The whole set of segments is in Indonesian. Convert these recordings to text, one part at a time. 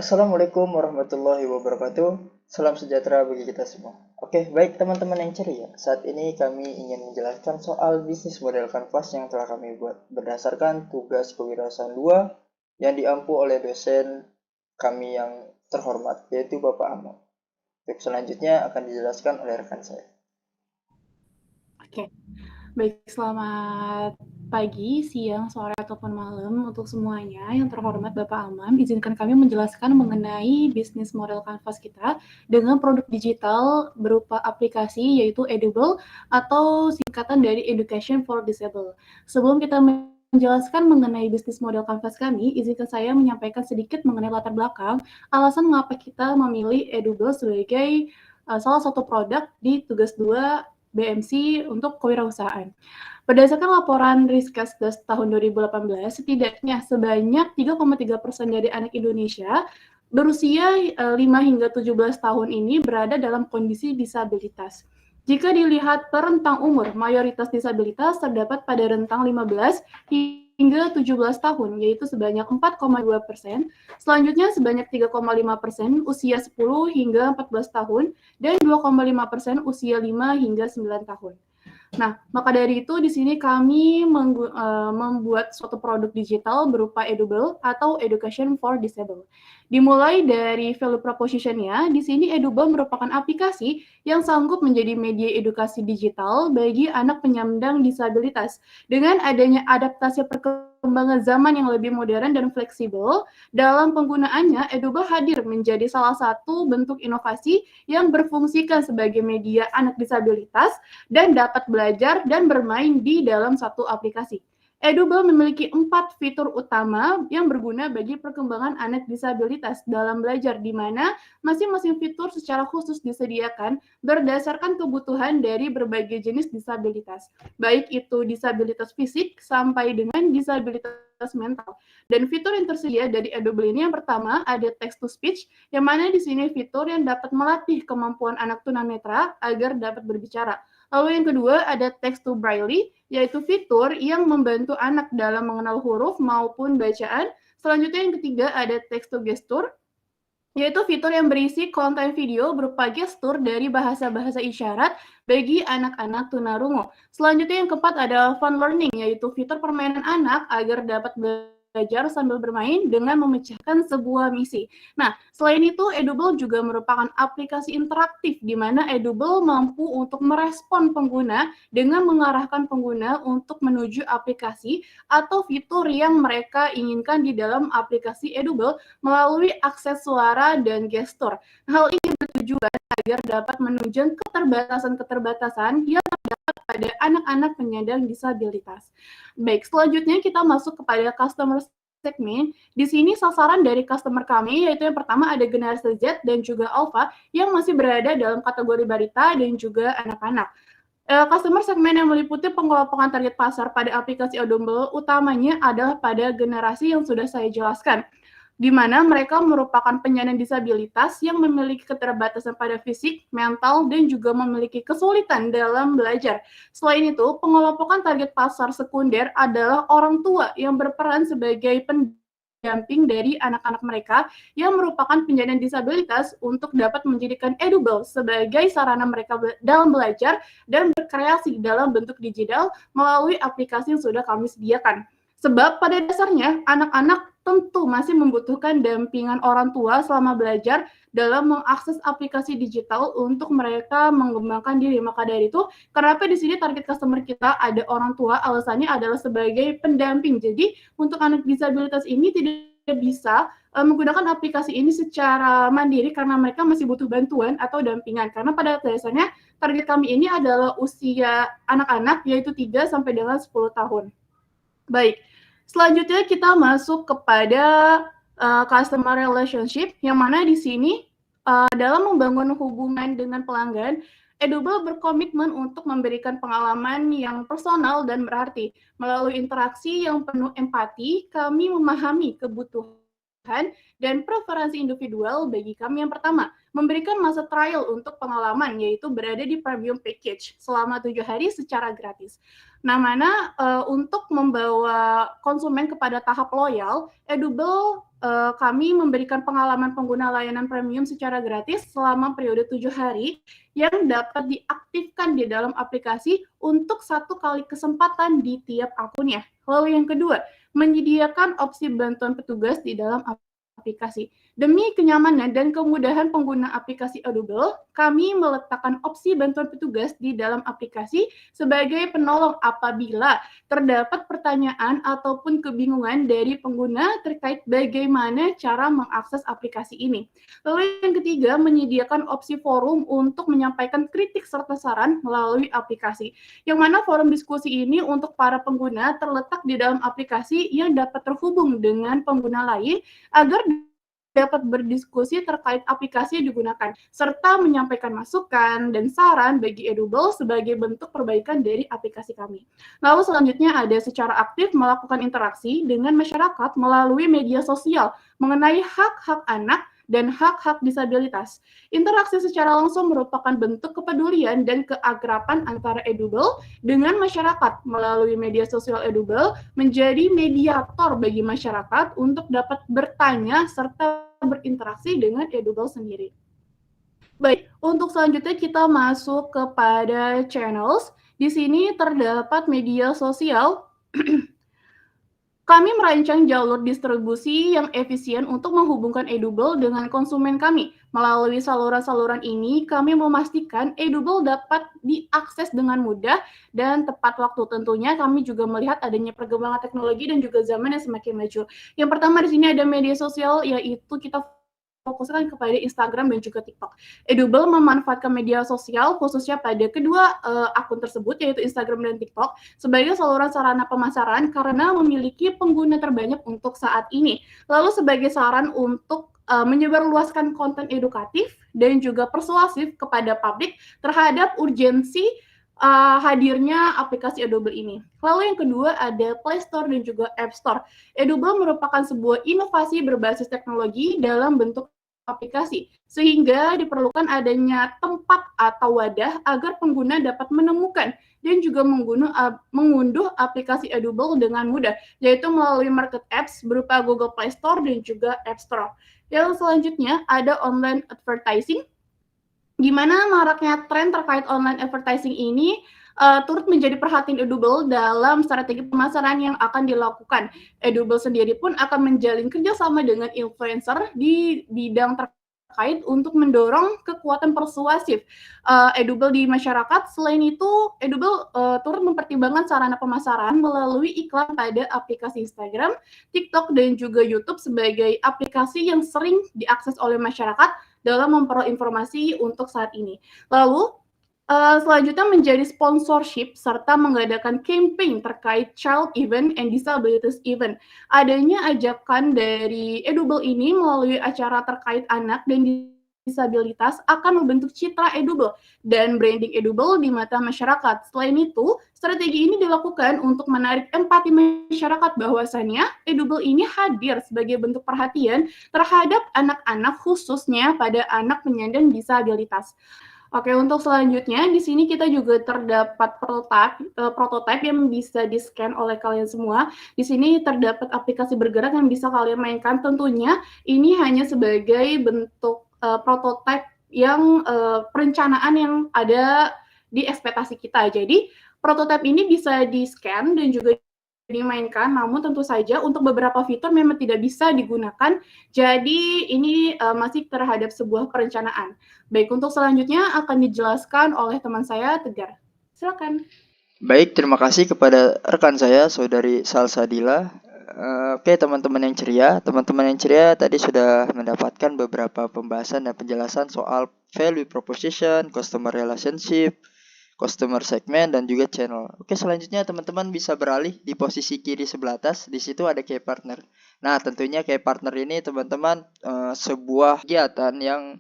Assalamualaikum warahmatullahi wabarakatuh. Salam sejahtera bagi kita semua. Oke, baik teman-teman yang ceria. Saat ini kami ingin menjelaskan soal bisnis model kanvas yang telah kami buat berdasarkan tugas kewirausahaan 2 yang diampu oleh dosen kami yang terhormat, yaitu Bapak Ahmad. Untuk selanjutnya akan dijelaskan oleh rekan saya. Oke, baik selamat pagi, siang, sore, ataupun malam untuk semuanya. Yang terhormat Bapak Amam, izinkan kami menjelaskan mengenai bisnis model kanvas kita dengan produk digital berupa aplikasi yaitu Edible atau singkatan dari Education for Disabled. Sebelum kita menjelaskan mengenai bisnis model kanvas kami, izinkan saya menyampaikan sedikit mengenai latar belakang alasan mengapa kita memilih Edible sebagai salah satu produk di tugas 2 BMC untuk kewirausahaan. Berdasarkan laporan Riskesdas tahun 2018, setidaknya sebanyak 3,3% dari anak Indonesia berusia 5 hingga 17 tahun ini berada dalam kondisi disabilitas. Jika dilihat per rentang umur, mayoritas disabilitas terdapat pada rentang 15 hingga 17 tahun, yaitu sebanyak 4,2%. Selanjutnya sebanyak 3,5% usia 10 hingga 14 tahun, dan 2,5% usia 5 hingga 9 tahun. Nah, maka dari itu di sini kami membuat suatu produk digital berupa Eduble atau Education for Disabled. Dimulai dari value proposition-nya, di sini Eduble merupakan aplikasi yang sanggup menjadi media edukasi digital bagi anak penyandang disabilitas. Dengan adanya adaptasi perkembangan zaman yang lebih modern dan fleksibel, dalam penggunaannya, Eduble hadir menjadi salah satu bentuk inovasi yang berfungsikan sebagai media anak disabilitas dan dapat belajar dan bermain di dalam satu aplikasi. Eduble memiliki 4 fitur utama yang berguna bagi perkembangan anak disabilitas dalam belajar, di mana masing-masing fitur secara khusus disediakan berdasarkan kebutuhan dari berbagai jenis disabilitas, baik itu disabilitas fisik sampai dengan disabilitas mental. Dan fitur yang tersedia dari Eduble ini yang pertama ada text to speech, yang mana di sini fitur yang dapat melatih kemampuan anak tunanetra agar dapat berbicara. Lalu yang kedua ada text to braille, yaitu fitur yang membantu anak dalam mengenal huruf maupun bacaan. Selanjutnya yang ketiga ada text to gesture, yaitu fitur yang berisi konten video berupa gestur dari bahasa-bahasa isyarat bagi anak-anak tunarungu. Selanjutnya yang keempat ada fun learning, yaitu fitur permainan anak agar dapat belajar sambil bermain dengan memecahkan sebuah misi. Nah, selain itu, Eduble juga merupakan aplikasi interaktif di mana Eduble mampu untuk merespon pengguna dengan mengarahkan pengguna untuk menuju aplikasi atau fitur yang mereka inginkan di dalam aplikasi Eduble melalui akses suara dan gestur. Hal ini bertujuan agar dapat menunjang keterbatasan-keterbatasan yang terdapat pada anak-anak penyandang disabilitas. Baik, selanjutnya kita masuk kepada customer segment. Di sini sasaran dari customer kami yaitu yang pertama ada generasi Z dan juga Alpha yang masih berada dalam kategori balita dan juga anak-anak. Customer segmen yang meliputi pengelompokan target pasar pada aplikasi Audible utamanya adalah pada generasi yang sudah saya jelaskan, di mana mereka merupakan penyandang disabilitas yang memiliki keterbatasan pada fisik, mental, dan juga memiliki kesulitan dalam belajar. Selain itu, pengelompokan target pasar sekunder adalah orang tua yang berperan sebagai pendamping dari anak-anak mereka yang merupakan penyandang disabilitas untuk dapat menjadikan Eduble sebagai sarana mereka dalam belajar dan berkreasi dalam bentuk digital melalui aplikasi yang sudah kami sediakan. Sebab pada dasarnya anak-anak tentu masih membutuhkan dampingan orang tua selama belajar dalam mengakses aplikasi digital untuk mereka mengembangkan diri. Maka dari itu, kenapa di sini target customer kita ada orang tua? Alasannya adalah sebagai pendamping. Jadi, untuk anak disabilitas ini tidak bisa menggunakan aplikasi ini secara mandiri karena mereka masih butuh bantuan atau dampingan. Karena pada dasarnya target kami ini adalah usia anak-anak yaitu 3 sampai dengan 10 tahun. Baik, selanjutnya kita masuk kepada customer relationship, yang mana di sini dalam membangun hubungan dengan pelanggan, Eduble berkomitmen untuk memberikan pengalaman yang personal dan berarti. Melalui interaksi yang penuh empati, kami memahami kebutuhan dan preferensi individual bagi kami. Yang pertama, memberikan masa trial untuk pengalaman, yaitu berada di premium package selama 7 hari secara gratis. Nah, mana untuk membawa konsumen kepada tahap loyal, Eduble kami memberikan pengalaman pengguna layanan premium secara gratis selama periode 7 hari yang dapat diaktifkan di dalam aplikasi untuk 1 kali kesempatan di tiap akunnya. Lalu yang kedua, menyediakan opsi bantuan petugas di dalam aplikasi. Demi kenyamanan dan kemudahan pengguna aplikasi Audible, kami meletakkan opsi bantuan petugas di dalam aplikasi sebagai penolong apabila terdapat pertanyaan ataupun kebingungan dari pengguna terkait bagaimana cara mengakses aplikasi ini. Lalu yang ketiga, menyediakan opsi forum untuk menyampaikan kritik serta saran melalui aplikasi. Yang mana forum diskusi ini untuk para pengguna terletak di dalam aplikasi yang dapat terhubung dengan pengguna lain agar dapat berdiskusi terkait aplikasi yang digunakan, serta menyampaikan masukan dan saran bagi Audible sebagai bentuk perbaikan dari aplikasi kami. Lalu selanjutnya ada secara aktif melakukan interaksi dengan masyarakat melalui media sosial mengenai hak-hak anak dan hak-hak disabilitas. Interaksi secara langsung merupakan bentuk kepedulian dan keakraban antara Audible dengan masyarakat melalui media sosial. Audible menjadi mediator bagi masyarakat untuk dapat bertanya serta berinteraksi dengan Audible sendiri. Baik, untuk selanjutnya kita masuk kepada channels. Di sini terdapat media sosial. Kami merancang jalur distribusi yang efisien untuk menghubungkan Audible dengan konsumen kami. Melalui saluran-saluran ini, kami memastikan Audible dapat diakses dengan mudah dan tepat waktu. Tentunya kami juga melihat adanya perkembangan teknologi dan juga zaman yang semakin maju. Yang pertama di sini ada media sosial, yaitu kita fokuskan kepada Instagram dan juga TikTok. Audible memanfaatkan media sosial khususnya pada kedua akun tersebut, yaitu Instagram dan TikTok, sebagai saluran sarana pemasaran karena memiliki pengguna terbanyak untuk saat ini. Lalu sebagai saran untuk menyebarluaskan konten edukatif dan juga persuasif kepada publik terhadap urgensi hadirnya aplikasi Audible ini. Lalu yang kedua ada Play Store dan juga App Store. Audible merupakan sebuah inovasi berbasis teknologi dalam bentuk aplikasi, sehingga diperlukan adanya tempat atau wadah agar pengguna dapat menemukan dan juga mengunduh aplikasi Audible dengan mudah, yaitu melalui market apps berupa Google Play Store dan juga App Store. Yang selanjutnya ada online advertising. Gimana maraknya tren terkait online advertising ini turut menjadi perhatian Audible dalam strategi pemasaran yang akan dilakukan. Audible sendiri pun akan menjalin kerjasama dengan influencer di bidang terkait untuk mendorong kekuatan persuasif Audible di masyarakat. Selain itu, Audible turut mempertimbangkan sarana pemasaran melalui iklan pada aplikasi Instagram, TikTok, dan juga YouTube sebagai aplikasi yang sering diakses oleh masyarakat dalam memperoleh informasi untuk saat ini. Lalu, selanjutnya menjadi sponsorship serta mengadakan campaign terkait child event and disabilities event. Adanya ajakan dari Audible ini melalui acara terkait anak dan disabilitas akan membentuk citra Audible dan branding Audible di mata masyarakat. Selain itu, strategi ini dilakukan untuk menarik empati masyarakat bahwasannya Audible ini hadir sebagai bentuk perhatian terhadap anak-anak, khususnya pada anak penyandang disabilitas. Oke, untuk selanjutnya di sini kita juga terdapat prototipe yang bisa di-scan oleh kalian semua. Di sini terdapat aplikasi bergerak yang bisa kalian mainkan. Tentunya ini hanya sebagai bentuk prototipe yang perencanaan yang ada di ekspektasi kita. Jadi prototipe ini bisa di-scan dan juga dimainkan, namun tentu saja untuk beberapa fitur memang tidak bisa digunakan. Jadi ini masih terhadap sebuah perencanaan. Baik, untuk selanjutnya akan dijelaskan oleh teman saya, Tegar. Silakan. Baik, terima kasih kepada rekan saya, Saudari Salsadila. Oke, teman-teman yang ceria tadi sudah mendapatkan beberapa pembahasan dan penjelasan soal value proposition, customer relationship, customer segment, dan juga channel. Oke, selanjutnya teman-teman bisa beralih di posisi kiri sebelah atas. Di situ ada key partner. Nah, tentunya key partner ini teman-teman sebuah kegiatan yang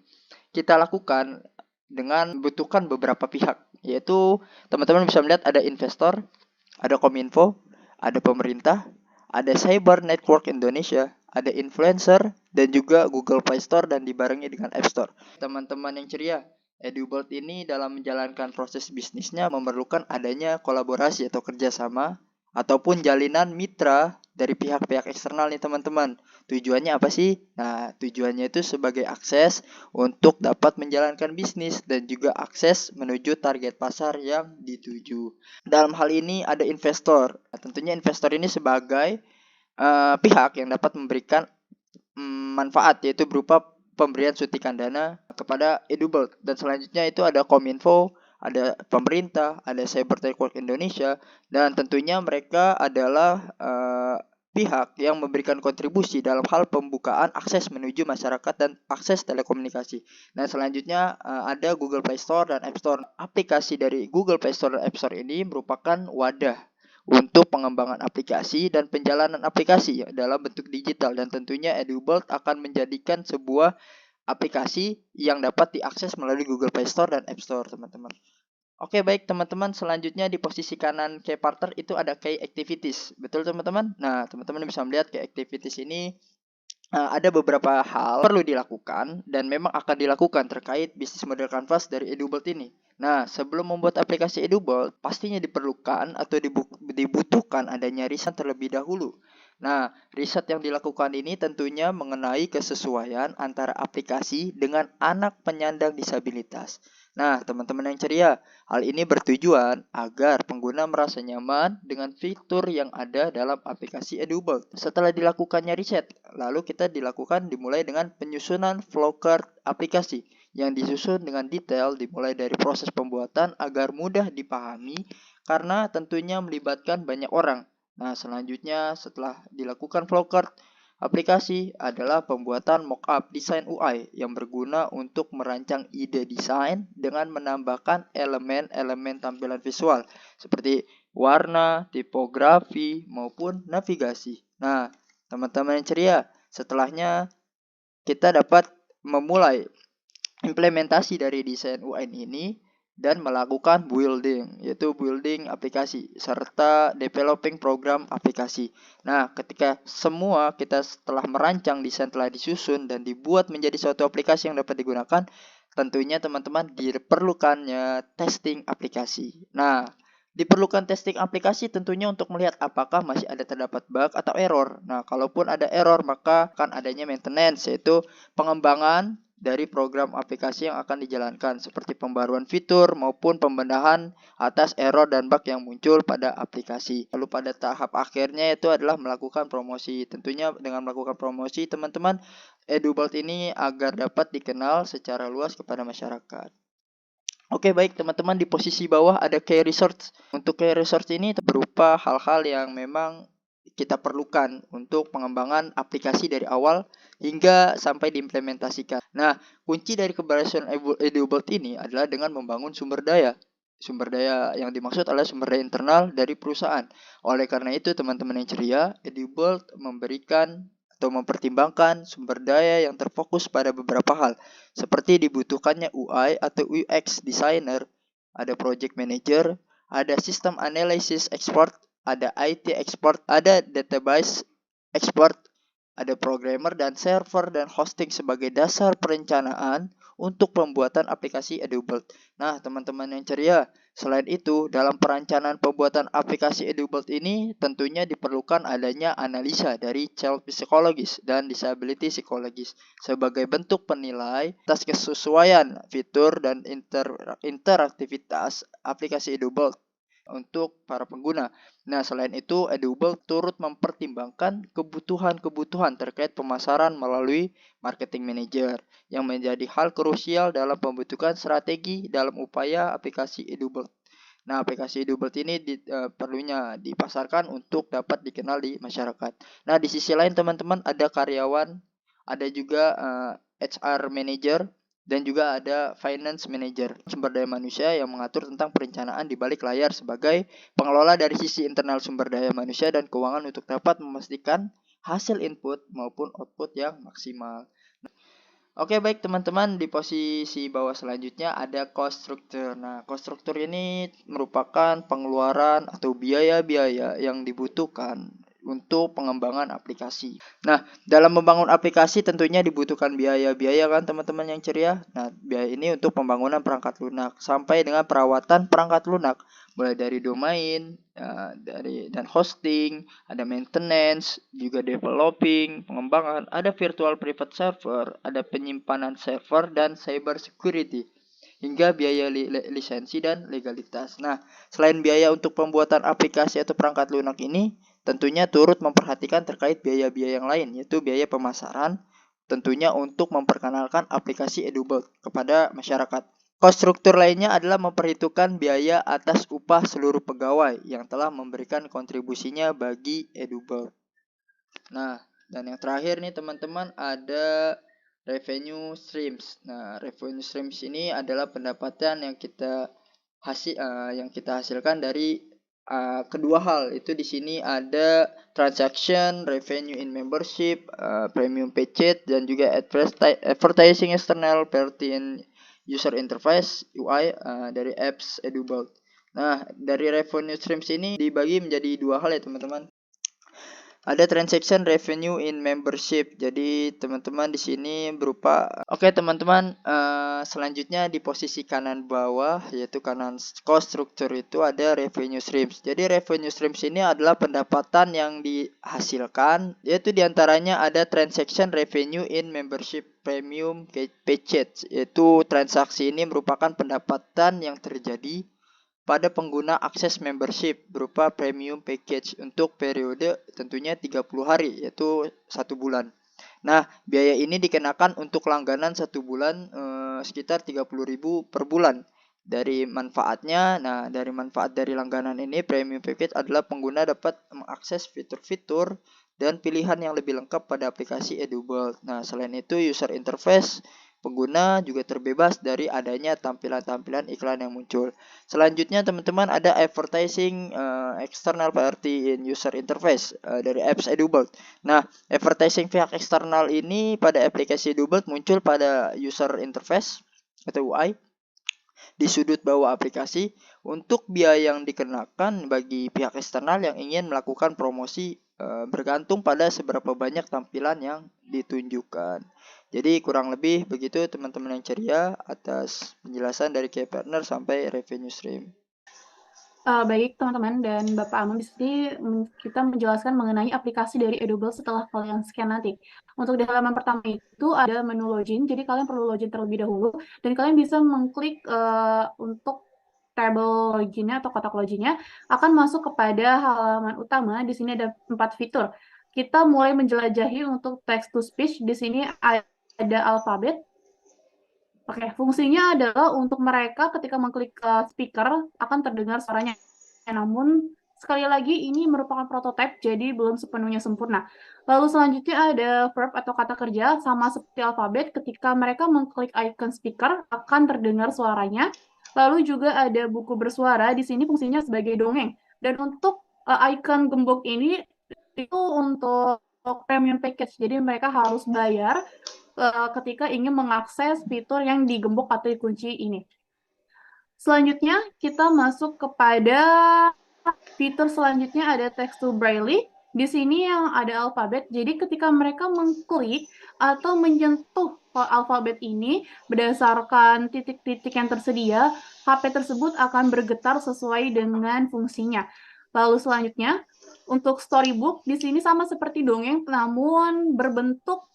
kita lakukan dengan membutuhkan beberapa pihak, yaitu teman-teman bisa melihat ada investor, ada Kominfo, ada pemerintah, ada Cyber Network Indonesia, ada influencer, dan juga Google Play Store dan dibarengi dengan App Store. Teman-teman yang ceria, Audible ini dalam menjalankan proses bisnisnya memerlukan adanya kolaborasi atau kerjasama ataupun jalinan mitra dari pihak-pihak eksternal nih teman-teman. Tujuannya apa sih? Nah, tujuannya itu sebagai akses untuk dapat menjalankan bisnis dan juga akses menuju target pasar yang dituju. Dalam hal ini ada investor. Nah, tentunya investor ini sebagai pihak yang dapat memberikan manfaat, yaitu berupa pemberian suntikan dana kepada Edubelt. Dan selanjutnya itu ada Kominfo, ada pemerintah, ada Cyber Network Indonesia, dan tentunya mereka adalah pihak yang memberikan kontribusi dalam hal pembukaan akses menuju masyarakat dan akses telekomunikasi. Dan selanjutnya ada Google Play Store dan App Store. Aplikasi dari Google Play Store dan App Store ini merupakan wadah untuk pengembangan aplikasi dan penjalanan aplikasi dalam bentuk digital, dan tentunya Edubelt akan menjadikan sebuah aplikasi yang dapat diakses melalui Google Play Store dan App Store, teman-teman. Oke, baik teman-teman, selanjutnya di posisi kanan key partner itu ada key activities. Betul teman-teman? Nah, teman-teman bisa melihat key activities ini ada beberapa hal perlu dilakukan dan memang akan dilakukan terkait bisnis model Canvas dari Edubelt ini. Nah, sebelum membuat aplikasi Edubelt, pastinya diperlukan atau dibutuhkan adanya riset terlebih dahulu. Nah, riset yang dilakukan ini tentunya mengenai kesesuaian antara aplikasi dengan anak penyandang disabilitas. Nah, teman-teman yang ceria, hal ini bertujuan agar pengguna merasa nyaman dengan fitur yang ada dalam aplikasi Edubelt. Setelah dilakukannya riset, lalu kita dimulai dengan penyusunan flowchart aplikasi yang disusun dengan detail dimulai dari proses pembuatan agar mudah dipahami karena tentunya melibatkan banyak orang. Nah, selanjutnya setelah dilakukan flowchart aplikasi adalah pembuatan mockup desain UI yang berguna untuk merancang ide desain dengan menambahkan elemen-elemen tampilan visual seperti warna, tipografi, maupun navigasi. Nah, teman-teman yang ceria, setelahnya kita dapat memulai implementasi dari desain UI ini dan melakukan building, yaitu building aplikasi serta developing program aplikasi. Nah, ketika semua kita setelah merancang desain telah disusun dan dibuat menjadi suatu aplikasi yang dapat digunakan, tentunya teman-teman diperlukannya testing aplikasi. Nah, diperlukan testing aplikasi tentunya untuk melihat apakah masih ada terdapat bug atau error. Nah, kalaupun ada error maka akan adanya maintenance, yaitu pengembangan dari program aplikasi yang akan dijalankan seperti pembaruan fitur maupun pembenahan atas error dan bug yang muncul pada aplikasi. Lalu pada tahap akhirnya itu adalah melakukan promosi. Tentunya dengan melakukan promosi teman-teman, Edubelt ini agar dapat dikenal secara luas kepada masyarakat. Oke, baik teman-teman, di posisi bawah ada key resource. Untuk key resource ini berupa hal-hal yang memang kita perlukan untuk pengembangan aplikasi dari awal hingga sampai diimplementasikan. Nah, kunci dari keberhasilan Edubelt ini adalah dengan membangun sumber daya. Sumber daya yang dimaksud adalah sumber daya internal dari perusahaan. Oleh karena itu, teman-teman yang ceria, Edubelt memberikan atau mempertimbangkan sumber daya yang terfokus pada beberapa hal, seperti dibutuhkannya UI atau UX designer, ada project manager, ada sistem analysis expert, ada IT expert, ada database expert, ada programmer dan server dan hosting sebagai dasar perencanaan untuk pembuatan aplikasi Edubelt. Nah, teman-teman yang ceria, selain itu, dalam perencanaan pembuatan aplikasi Edubelt ini tentunya diperlukan adanya analisa dari child psikologis dan disability psikologis sebagai bentuk penilai atas kesesuaian fitur dan interaktivitas aplikasi Edubelt untuk para pengguna. Nah, selain itu, Edubelt turut mempertimbangkan kebutuhan-kebutuhan terkait pemasaran melalui marketing manager yang menjadi hal krusial dalam pembentukan strategi dalam upaya aplikasi Edubelt. Nah, aplikasi Edubelt ini perlunya dipasarkan untuk dapat dikenal di masyarakat. Nah, di sisi lain teman-teman ada karyawan, ada juga HR manager, dan juga ada finance manager, sumber daya manusia yang mengatur tentang perencanaan di balik layar sebagai pengelola dari sisi internal sumber daya manusia dan keuangan untuk dapat memastikan hasil input maupun output yang maksimal. Oke, baik teman-teman, di posisi bawah selanjutnya ada cost structure. Nah, cost structure ini merupakan pengeluaran atau biaya-biaya yang dibutuhkan untuk pengembangan aplikasi. Nah, dalam membangun aplikasi tentunya dibutuhkan biaya-biaya kan teman-teman yang ceria. Nah, biaya ini untuk pembangunan perangkat lunak sampai dengan perawatan perangkat lunak, mulai dari domain, dan hosting, ada maintenance, juga developing, pengembangan, ada virtual private server, ada penyimpanan server dan cyber security, hingga biaya lisensi dan legalitas. Nah, selain biaya untuk pembuatan aplikasi atau perangkat lunak ini, tentunya turut memperhatikan terkait biaya-biaya yang lain, yaitu biaya pemasaran, tentunya untuk memperkenalkan aplikasi EduBot kepada masyarakat. Cost struktur lainnya adalah memperhitungkan biaya atas upah seluruh pegawai yang telah memberikan kontribusinya bagi EduBot. Nah, dan yang terakhir nih teman-teman, ada revenue streams. Nah, revenue streams ini adalah pendapatan yang kita hasilkan dari kedua hal. Itu di sini ada transaction, revenue in membership, premium package, dan juga advertising external party in user interface UI dari apps EduBot. Nah, dari revenue streams ini dibagi menjadi dua hal ya teman-teman. Ada transaction revenue in membership. Jadi teman-teman di sini berupa teman-teman, selanjutnya di posisi kanan bawah, yaitu kanan cost structure, itu ada revenue streams. Jadi revenue streams ini adalah pendapatan yang dihasilkan, yaitu diantaranya ada transaction revenue in membership premium package, yaitu transaksi ini merupakan pendapatan yang terjadi pada pengguna akses membership berupa premium package untuk periode tentunya 30 hari, yaitu 1 bulan. Nah, biaya ini dikenakan untuk langganan 1 bulan sekitar 30.000 per bulan. Dari manfaatnya, dari manfaat dari langganan ini, premium package adalah pengguna dapat mengakses fitur-fitur dan pilihan yang lebih lengkap pada aplikasi EduBot. Nah, selain itu user interface pengguna juga terbebas dari adanya tampilan-tampilan iklan yang muncul. Selanjutnya teman-teman ada advertising external party in user interface dari apps EduBot. Nah, advertising pihak eksternal ini pada aplikasi EduBot muncul pada user interface atau UI di sudut bawah aplikasi untuk biaya yang dikenakan bagi pihak eksternal yang ingin melakukan promosi bergantung pada seberapa banyak tampilan yang ditunjukkan. Jadi kurang lebih begitu teman-teman yang ceria atas penjelasan dari key partner sampai revenue stream. Baik teman-teman dan Bapak Amam, di sini kita menjelaskan mengenai aplikasi dari EduBot setelah kalian scan nanti. Untuk di halaman pertama itu ada menu login, jadi kalian perlu login terlebih dahulu dan kalian bisa mengklik untuk tabel loginnya atau kotak loginnya akan masuk kepada halaman utama. Di sini ada 4 fitur. Kita mulai menjelajahi untuk text to speech. Di sini ada alfabet. Oke, fungsinya adalah untuk mereka ketika mengklik speaker akan terdengar suaranya. Namun sekali lagi ini merupakan prototipe, jadi belum sepenuhnya sempurna. Lalu selanjutnya ada verb atau kata kerja, sama seperti alfabet. Ketika mereka mengklik icon speaker akan terdengar suaranya. Lalu juga ada buku bersuara. Di sini fungsinya sebagai dongeng. Dan untuk icon gembok ini itu untuk premium package, jadi mereka harus bayar ketika ingin mengakses fitur yang digembok atau dikunci ini. Selanjutnya kita masuk kepada fitur selanjutnya, ada text to braille. Di sini yang ada alfabet, jadi ketika mereka mengklik atau menyentuh alfabet ini berdasarkan titik-titik yang tersedia, HP tersebut akan bergetar sesuai dengan fungsinya. Lalu selanjutnya, untuk storybook, di sini sama seperti dongeng, namun berbentuk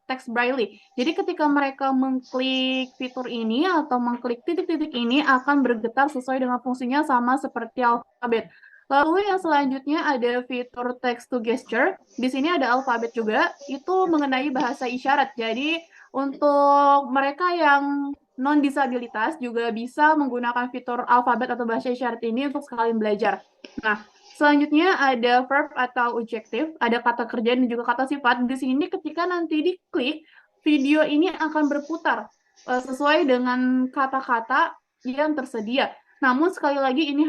teks braille. Jadi ketika mereka mengklik fitur ini atau mengklik titik-titik ini akan bergetar sesuai dengan fungsinya sama seperti alfabet. Lalu yang selanjutnya ada fitur text to gesture. Di sini ada alfabet juga, itu mengenai bahasa isyarat. Jadi untuk mereka yang non-disabilitas juga bisa menggunakan fitur alfabet atau bahasa isyarat ini untuk sekalian belajar. Nah, selanjutnya ada verb atau adjective, ada kata kerja dan juga kata sifat. Di sini ketika nanti diklik, video ini akan berputar sesuai dengan kata-kata yang tersedia. Namun sekali lagi ini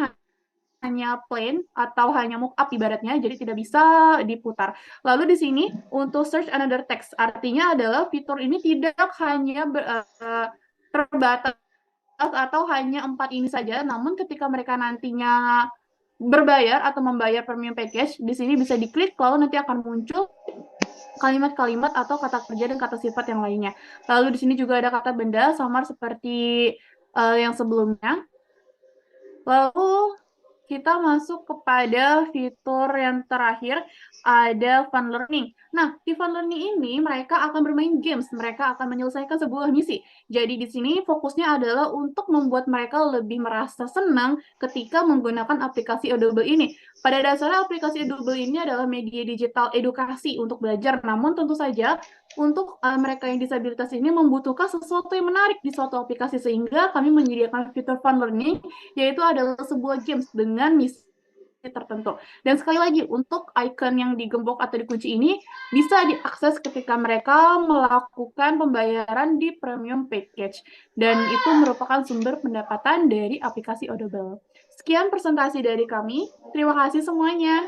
hanya plain atau hanya mockup ibaratnya, jadi tidak bisa diputar. Lalu di sini untuk search another text, artinya adalah fitur ini tidak hanya terbatas atau hanya 4 ini saja, namun ketika mereka nantinya berbayar atau membayar premium package, di sini bisa diklik, lalu nanti akan muncul kalimat-kalimat atau kata kerja dan kata sifat yang lainnya. Lalu di sini juga ada kata benda samar seperti yang sebelumnya. Lalu kita masuk kepada fitur yang terakhir, ada fun learning. Nah, di fun learning ini mereka akan bermain games, mereka akan menyelesaikan sebuah misi. Jadi di sini fokusnya adalah untuk membuat mereka lebih merasa senang ketika menggunakan aplikasi Audible ini. Pada dasarnya aplikasi Audible ini adalah media digital edukasi untuk belajar, namun tentu saja untuk mereka yang disabilitas ini membutuhkan sesuatu yang menarik di suatu aplikasi, sehingga kami menyediakan fitur fun learning, yaitu adalah sebuah games dengan misi tertentu. Dan sekali lagi, untuk icon yang digembok atau dikunci ini bisa diakses ketika mereka melakukan pembayaran di premium package. Dan itu merupakan sumber pendapatan dari aplikasi Audible. Sekian presentasi dari kami. Terima kasih semuanya.